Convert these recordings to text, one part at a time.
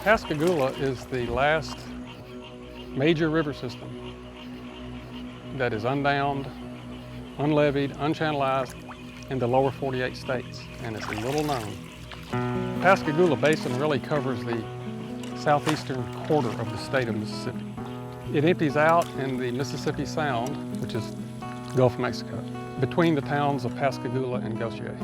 Pascagoula is the last major river system that is undammed, unlevied, unchannelized in the lower 48 states, and it's little known. Pascagoula Basin really covers the southeastern quarter of the state of Mississippi. It empties out in the Mississippi Sound, which is Gulf of Mexico, between the towns of Pascagoula and Gautier.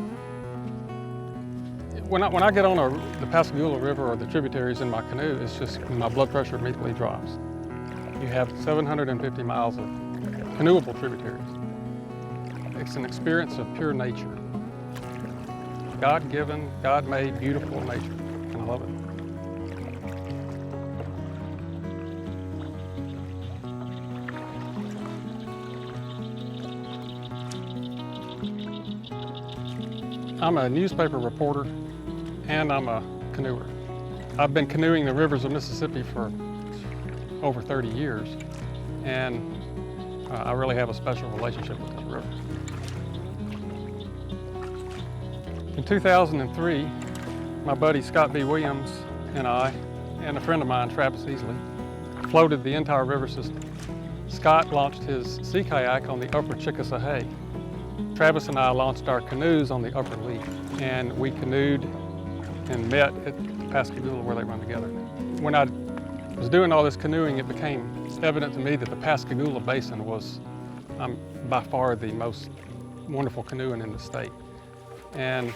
When I get on the Pascagoula River or the tributaries in my canoe, it's just my blood pressure immediately drops. You have 750 miles of canoeable tributaries. It's an experience of pure nature. God-given, God-made, beautiful nature, and I love it. I'm a newspaper reporter and I'm a canoer. I've been canoeing the rivers of Mississippi for over 30 years, and I really have a special relationship with this river. In 2003, my buddy Scott B. Williams and I, and a friend of mine, Travis Easley, floated the entire river system. Scott launched his sea kayak on the upper Chickasahee. Travis and I launched our canoes on the upper Leaf, and we canoed and met at Pascagoula where they run together. When I was doing all this canoeing, it became evident to me that the Pascagoula Basin was by far the most wonderful canoeing in the state. And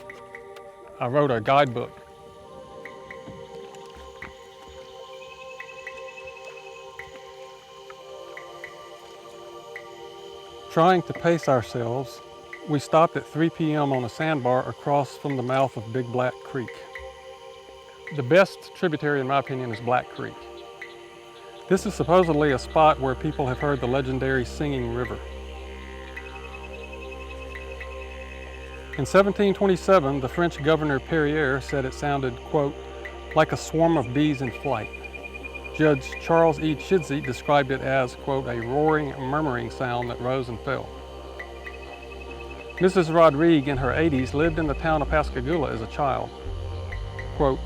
I wrote a guidebook. Trying to pace ourselves, we stopped at 3 p.m. on a sandbar across from the mouth of Big Black Creek. The best tributary, in my opinion, is Black Creek. This is supposedly a spot where people have heard the legendary Singing River. In 1727, the French governor Perrier said it sounded, quote, like a swarm of bees in flight. Judge Charles E. Chidsey described it as, quote, a roaring, murmuring sound that rose and fell. Mrs. Rodrigue, in her 80s, lived in the town of Pascagoula as a child. Quote,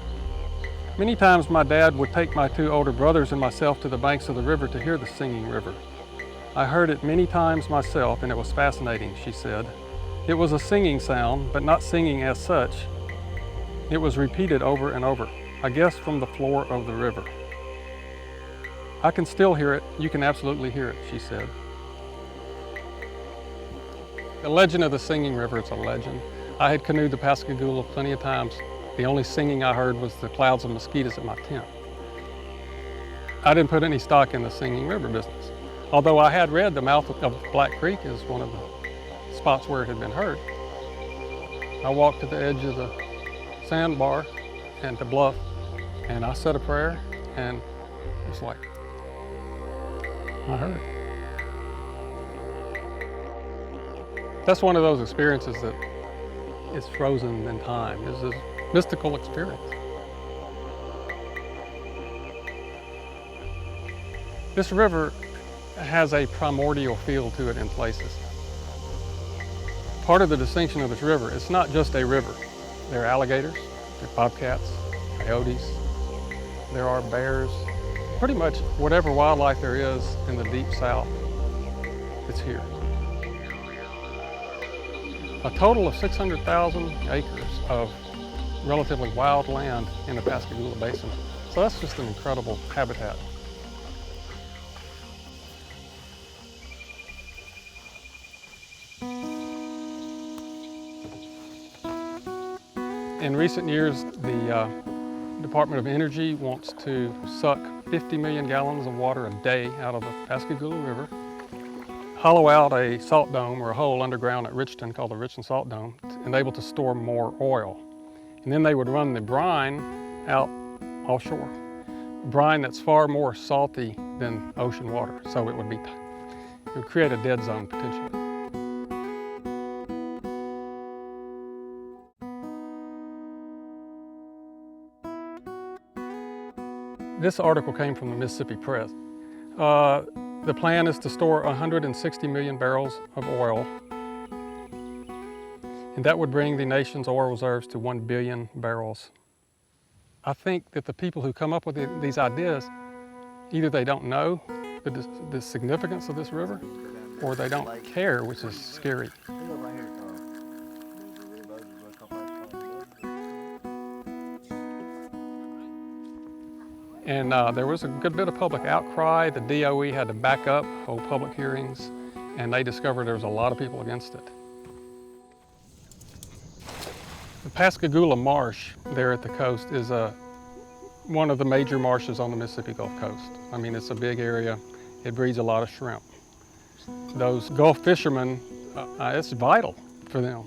many times my dad would take my 2 older brothers and myself to the banks of the river to hear the Singing River. I heard it many times myself, and it was fascinating, she said. It was a singing sound, but not singing as such. It was repeated over and over, I guess from the floor of the river. I can still hear it. You can absolutely hear it, she said. The legend of the Singing River, it's a legend. I had canoed the Pascagoula plenty of times. The only singing I heard was the clouds of mosquitoes at my tent. I didn't put any stock in the Singing River business. Although I had read the mouth of Black Creek is one of the spots where it had been heard. I walked to the edge of the sandbar and the bluff, and I said a prayer, and it's like, I heard it. That's one of those experiences that is frozen in time. It's this mystical experience. This river has a primordial feel to it in places. Part of the distinction of this river, it's not just a river. There are alligators, there are bobcats, coyotes, there are bears. Pretty much whatever wildlife there is in the deep south, it's here. A total of 600,000 acres of relatively wild land in the Pascagoula Basin. So that's just an incredible habitat. In recent years, the Department of Energy wants to suck 50 million gallons of water a day out of the Pascagoula River, hollow out a salt dome or a hole underground at Richton called the Richton Salt Dome, and able to store more oil. And then they would run the brine out offshore. Brine that's far more salty than ocean water, so it would create a dead zone potentially. This article came from the Mississippi Press. The plan is to store 160 million barrels of oil, and that would bring the nation's oil reserves to 1 billion barrels. I think that the people who come up with these ideas, either they don't know the significance of this river, or they don't care, which is scary. And there was a good bit of public outcry. The DOE had to back up, hold public hearings, and they discovered there was a lot of people against it. The Pascagoula Marsh there at the coast is one of the major marshes on the Mississippi Gulf Coast. I mean, it's a big area. It breeds a lot of shrimp. Those Gulf fishermen, it's vital for them.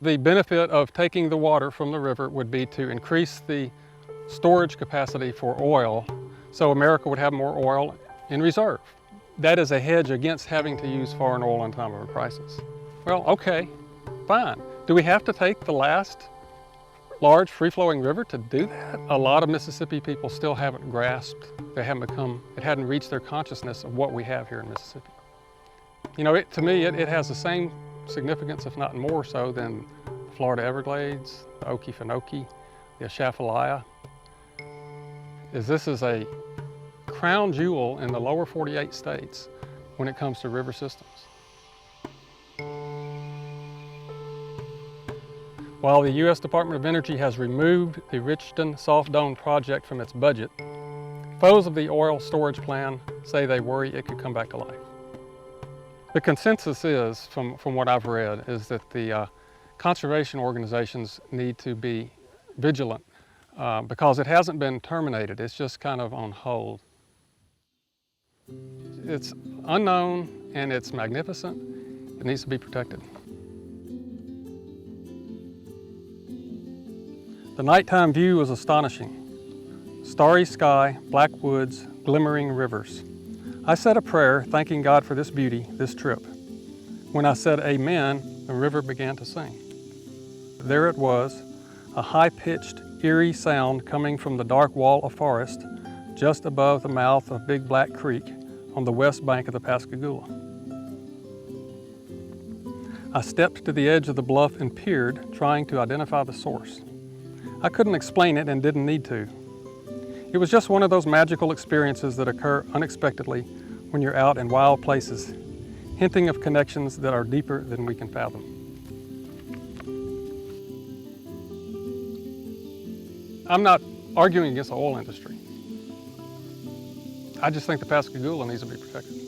The benefit of taking the water from the river would be to increase the storage capacity for oil, so America would have more oil in reserve. That is a hedge against having to use foreign oil in time of crisis. Well, okay, fine. Do we have to take the last large free-flowing river to do that? A lot of Mississippi people still haven't grasped, it hadn't reached their consciousness of what we have here in Mississippi. You know, to me, it has the same significance, if not more so, than the Florida Everglades, the Okefenokee, the Atchafalaya. This is a crown jewel in the lower 48 states when it comes to river systems. While the U.S. Department of Energy has removed the Richton Soft Dome project from its budget, foes of the oil storage plan say they worry it could come back to life. The consensus is, from what I've read, is that the conservation organizations need to be vigilant because it hasn't been terminated, it's just kind of on hold. It's unknown and it's magnificent. It needs to be protected. The nighttime view was astonishing. Starry sky, black woods, glimmering rivers. I said a prayer thanking God for this beauty, this trip. When I said amen, the river began to sing. There it was, a high-pitched, eerie sound coming from the dark wall of forest just above the mouth of Big Black Creek on the west bank of the Pascagoula. I stepped to the edge of the bluff and peered, trying to identify the source. I couldn't explain it and didn't need to. It was just one of those magical experiences that occur unexpectedly when you're out in wild places, hinting of connections that are deeper than we can fathom. I'm not arguing against the oil industry. I just think the Pascagoula needs to be protected.